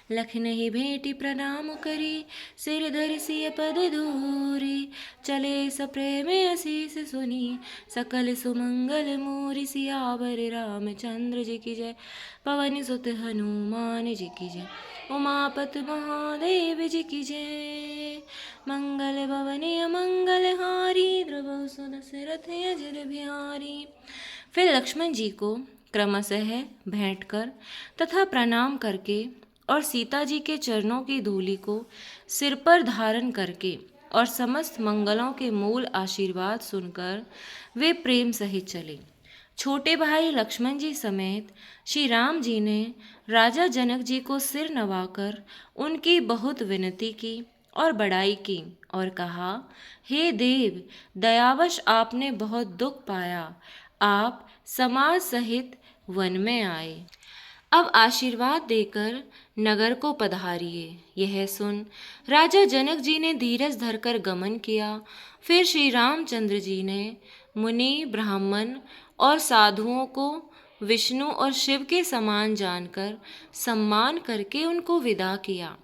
लखन ही भेंटि प्रणाम करी, सिर धरि सिय पद धूरी। चले सप्रेम असीस सुनी, सकल सुमंगल मूरि। सियावर रामचंद्र जी की जय, पवन सुत हनुमान जी की जय, उमापत महादेव जी की जय। मंगल भवन अमंगल हारी, द्रवहु सुदशरथ अजर बिहारी। फिर लक्ष्मण जी को क्रमशः भेंट कर तथा प्रणाम करके और सीता जी के चरणों की धूलि को सिर पर धारण करके और समस्त मंगलों के मूल आशीर्वाद सुनकर वे प्रेम सहित चले। छोटे भाई लक्ष्मण जी समेत श्री राम जी ने राजा जनक जी को सिर नवाकर उनकी बहुत विनती की और बड़ाई की और कहा, हे देव, दयावश आपने बहुत दुख पाया, आप समाज सहित वन में आए, अब आशीर्वाद देकर नगर को पधारिए। यह सुन राजा जनक जी ने धीरज धरकर गमन किया। फिर श्री रामचंद्र जी ने मुनि, ब्राह्मण और साधुओं को विष्णु और शिव के समान जानकर सम्मान करके उनको विदा किया।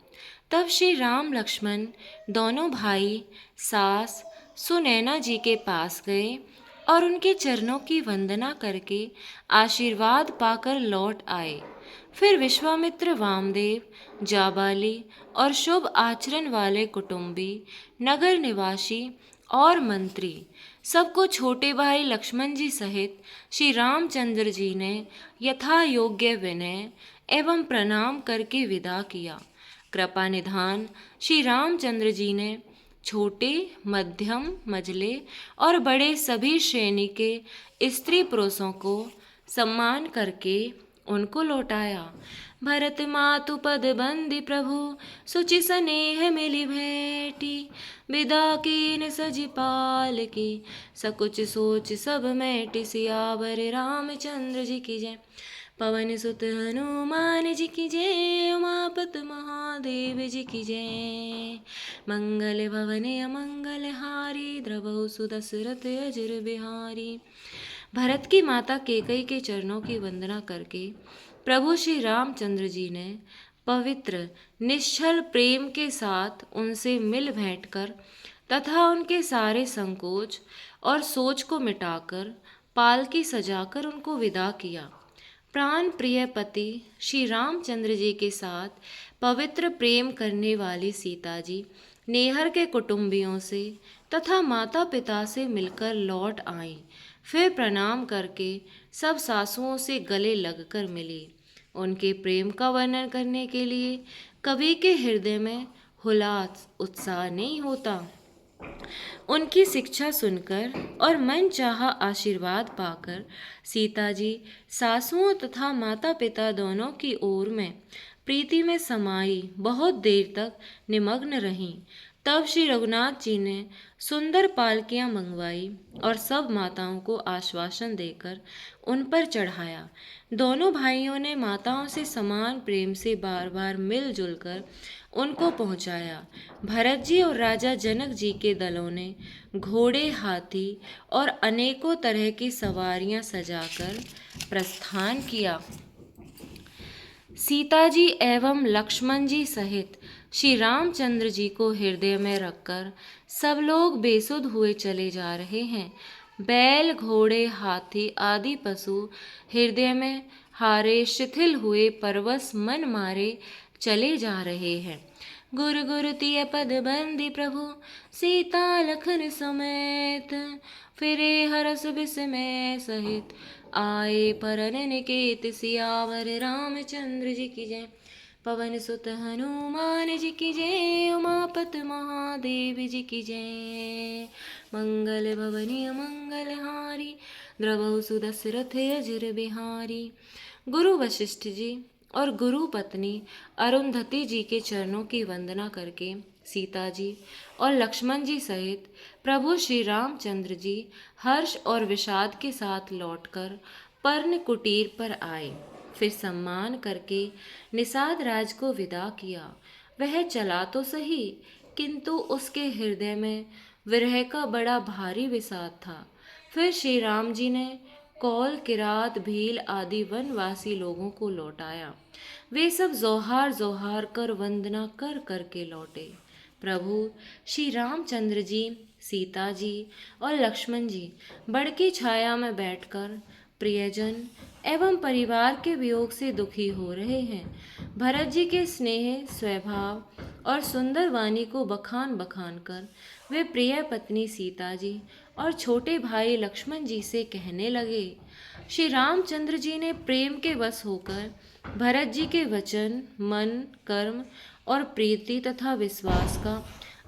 तब श्री राम लक्ष्मण दोनों भाई सास सुनैना जी के पास गए और उनके चरणों की वंदना करके आशीर्वाद पाकर लौट आए। फिर विश्वामित्र, वामदेव, जाबाली और शुभ आचरण वाले कुटुंबी, नगर निवासी और मंत्री सबको छोटे भाई लक्ष्मण जी सहित श्री रामचंद्र जी ने यथा योग्य विनय एवं प्रणाम करके विदा किया। कृपा निधान श्री रामचंद्र जी ने छोटे, मध्यम, मझले और बड़े सभी श्रेणी के स्त्री पुरुषों को सम्मान करके उनको लौटाया। भरत मातु पद बंदी प्रभु, सुचि स्नेह मिली भेटी। विदा कीन सजि पाल की, सकुच सोच सब मैटि। सियावर रामचंद्र जी की जय, पवन सुत हनुमान जी की जय, उमापत महादेव जी की जय। मंगल भवन अमंगल हारी, द्रवहु सुदशरथ अजर बिहारी। भरत की माता कैकेयी के चरणों की वंदना करके प्रभु श्री रामचंद्र जी ने पवित्र निश्चल प्रेम के साथ उनसे मिल भेंटकर तथा उनके सारे संकोच और सोच को मिटाकर पालकी सजाकर उनको विदा किया। प्राण प्रिय पति श्री रामचंद्र जी के साथ पवित्र प्रेम करने वाली सीता जी नेहर के कुटुंबियों से तथा माता पिता से मिलकर लौट आईं। फिर प्रणाम करके सब सासुओं से गले लगकर मिली। उनके प्रेम का वर्णन करने के लिए कवि के हृदय में हुलास उत्साह नहीं होता। उनकी शिक्षा सुनकर और मन चाहा आशीर्वाद पाकर सीता जी सासुओं तथा माता पिता दोनों की ओर में प्रीति में समाई बहुत देर तक निमग्न रहीं। तब श्री रघुनाथ जी ने सुंदर पालकियां मंगवाई और सब माताओं को आश्वासन देकर उन पर चढ़ाया। दोनों भाइयों ने माताओं से समान प्रेम से बार बार मिलजुल कर उनको पहुंचाया। भरत जी और राजा जनक जी के दलों ने घोड़े, हाथी और अनेकों तरह की सवारियां सजाकर प्रस्थान किया। सीता जी एवं लक्ष्मण जी सहित श्री रामचंद्र जी को हृदय में रखकर सब लोग बेसुध हुए चले जा रहे हैं। बैल, घोड़े, हाथी आदि पशु हृदय में हारे शिथिल हुए परवश मन मारे चले जा रहे हैं। गुरु गुरु तिय पद बंदी प्रभु, सीता लखन समेत। फिरे हरस विस्मय सहित, आए परन निकेत। सियावर रामचंद्र जी की जय, पवन सुत हनुमान जी की जय, उमापत महादेव जी की जय। मंगल भवनी मंगल हारी, द्रवहु सुदशरथ अजर बिहारी। गुरु वशिष्ठ जी और गुरु पत्नी अरुंधति जी के चरणों की वंदना करके सीता जी और लक्ष्मण जी सहित प्रभु श्री रामचंद्र जी हर्ष और विषाद के साथ लौटकर पर्ण कुटीर पर आए। फिर सम्मान करके निषाद राज को विदा किया। वह चला तो सही, किंतु उसके हृदय में विरह का बड़ा भारी विषाद था। फिर श्री राम जी ने कौल, किरात, भील आदि वनवासी लोगों को लौटाया। वे सब जोहार जोहार कर वंदना कर कर के लौटे। प्रभु श्री रामचंद्र जी, सीता जी और लक्ष्मण जी बड़ की छाया में बैठकर प्रियजन एवं परिवार के वियोग से दुखी हो रहे हैं। भरत जी के स्नेह, स्वभाव और सुंदर वाणी को बखान बखान कर वे प्रिय पत्नी सीता जी और छोटे भाई लक्ष्मण जी से कहने लगे। श्री रामचंद्र जी ने प्रेम के वश होकर भरत जी के वचन, मन, कर्म और प्रीति तथा विश्वास का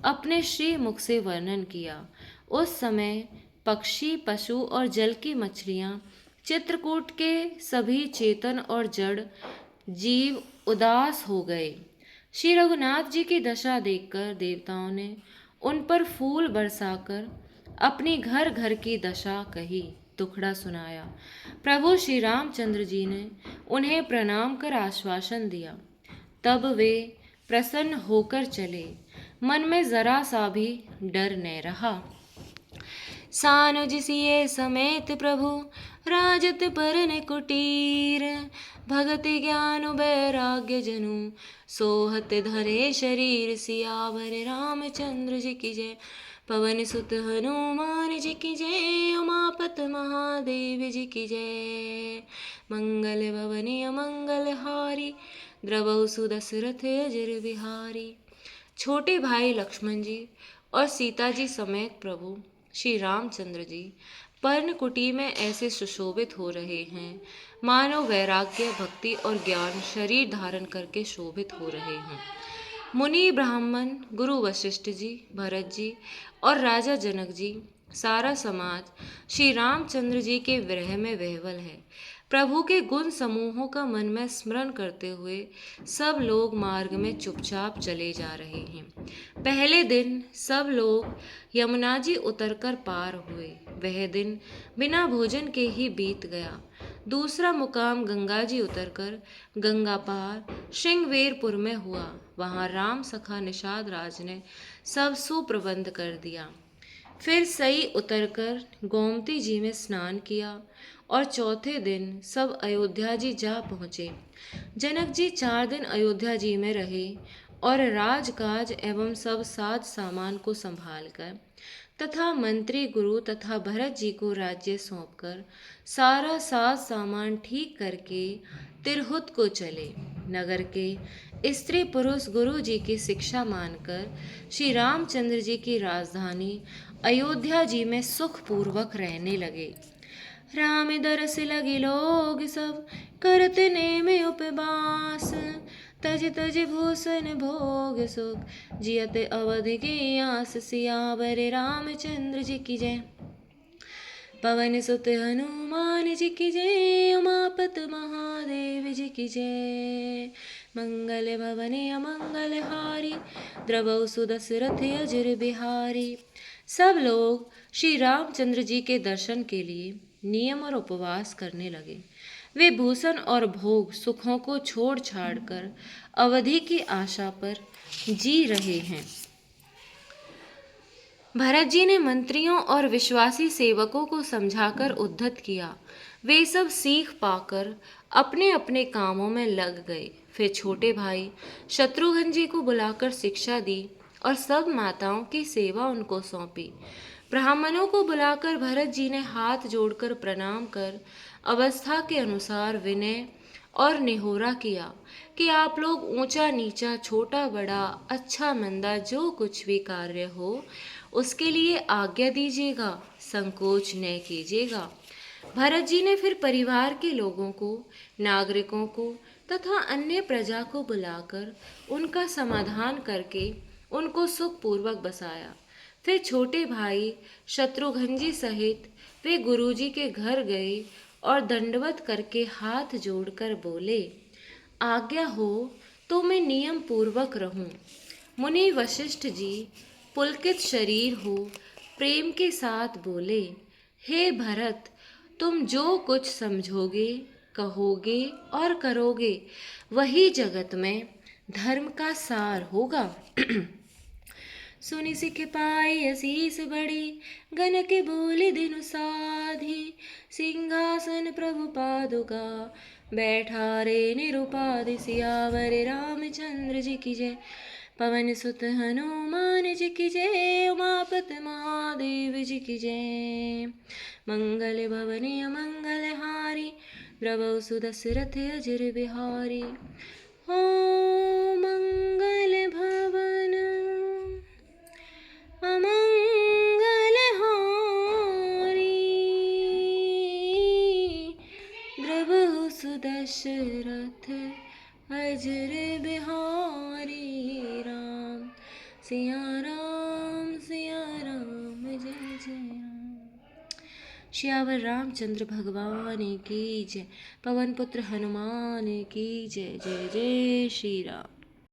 अपने श्री मुख से वर्णन किया। उस समय पक्षी, पशु और जल की मछलियां, चित्रकूट के सभी चेतन और जड़ जीव उदास हो गए। श्री रघुनाथ जी की दशा देखकर देवताओं ने उन पर फूल बरसाकर अपनी घर घर की दशा कही, दुखड़ा सुनाया। प्रभु श्री रामचंद्र जी ने उन्हें प्रणाम कर आश्वासन दिया। तब वे प्रसन्न होकर चले, मन में जरा सा भी डर न रहा। सानुज सिए समेत प्रभु राजत परन कुटीर, भगति ज्ञान वैराग्य जनु सोहत धरे शरीर। सियावर रामचंद्र जी की जय, पवन सुत हनुमान जी की जय, उमापत महादेव जी की जय। मंगल भवनीय मंगल हारी, द्रवहु सुदशरथ अजर बिहारी। छोटे भाई लक्ष्मण जी और सीता जी समेत प्रभु श्री रामचंद्र जी पर्णकुटी में ऐसे सुशोभित हो रहे हैं मानो वैराग्य, भक्ति और ज्ञान शरीर धारण करके शोभित हो रहे हैं। मुनि, ब्राह्मण, गुरु वशिष्ठ जी, भरत जी और राजा जनक जी, सारा समाज श्री रामचंद्र जी के विरह में विह्वल है। प्रभु के गुण समूहों का मन में स्मरण करते हुए सब लोग मार्ग में चुपचाप चले जा रहे हैं। पहले दिन सब लोग यमुना जी उतरकर पार हुए। वह दिन बिना भोजन के ही बीत गया। दूसरा मुकाम गंगा जी उतरकर गंगा पार श्रृंगवेरपुर में हुआ। वहां राम सखा निषाद राज ने सब सुप्रबंध कर दिया। फिर सई उतरकर गोमती जी में स्नान किया और चौथे दिन सब अयोध्या जी जा पहुँचे। जनक जी 4 दिन अयोध्या जी में रहे और राजकाज एवं सब साज सामान को संभालकर तथा मंत्री, गुरु तथा भरत जी को राज्य सौंपकर सारा साज सामान ठीक करके तिरहुत को चले। नगर के स्त्री पुरुष गुरु जी की शिक्षा मानकर श्री रामचंद्र जी की राजधानी अयोध्या जी में सुखपूर्वक रहने लगे। राम दरस लगे लोग सब, करते नेम उपवास। तज तज भूषण भोग सुख, जियत अवधि की आस। सियावर रामचंद्र जी की जय, पवन सुत हनुमान जी की जय, उमापत महादेव जी की जय। मंगल भवने अमंगल हारी, द्रवहु सुदशरथ अजर बिहारी। सब लोग श्री रामचंद्र जी के दर्शन के लिए नियम और उपवास करने लगे। वे भूषण और भोग सुखों को छोड़ छाड़ कर अवधि की आशा पर जी रहे हैं। भरत जी ने मंत्रियों और विश्वासी सेवकों को समझाकर उद्धत किया। वे सब सीख पाकर अपने अपने कामों में लग गए। फिर छोटे भाई शत्रुघ्न जी को बुलाकर शिक्षा दी और सब माताओं की सेवा उनको सौंपी। ब्राह्मणों को बुलाकर भरत जी ने हाथ जोड़कर प्रणाम कर अवस्था के अनुसार विनय और निहोरा किया कि आप लोग ऊंचा नीचा, छोटा बड़ा, अच्छा मंदा जो कुछ भी कार्य हो उसके लिए आज्ञा दीजिएगा, संकोच न कीजिएगा। भरत जी ने फिर परिवार के लोगों को, नागरिकों को तथा अन्य प्रजा को बुलाकर उनका समाधान करके उनको सुखपूर्वक बसाया। फिर छोटे भाई शत्रुघ्न जी सहित वे गुरुजी के घर गए और दंडवत करके हाथ जोड़कर बोले, आज्ञा हो तो मैं नियम पूर्वक रहूं। मुनि वशिष्ठ जी पुलकित शरीर हो प्रेम के साथ बोले, हे भरत, तुम जो कुछ समझोगे, कहोगे और करोगे वही जगत में धर्म का सार होगा। सुनि सिख पाई असीस बड़ी, गनक बोले दिनु साधी। सिंहासन प्रभु पादुका, बैठा रे निरुपाधि। सियावर रामचंद्र जी की जय, पवन सुत हनुमान जी की जय। उमापति महादेव जी की जय। मंगल भवन मंगल हारी, द्रवौ सुदशरथ अजर बिहारी। हो मंगल भवन अमंगल हारी, द्रवहु सुदशरथ अजर बिहारी। राम सिया राम, सिया राम, जय जय राम। श्यावर रामचंद्र भगवान की जय, पवन पुत्र हनुमान की जय। जय जय श्री राम।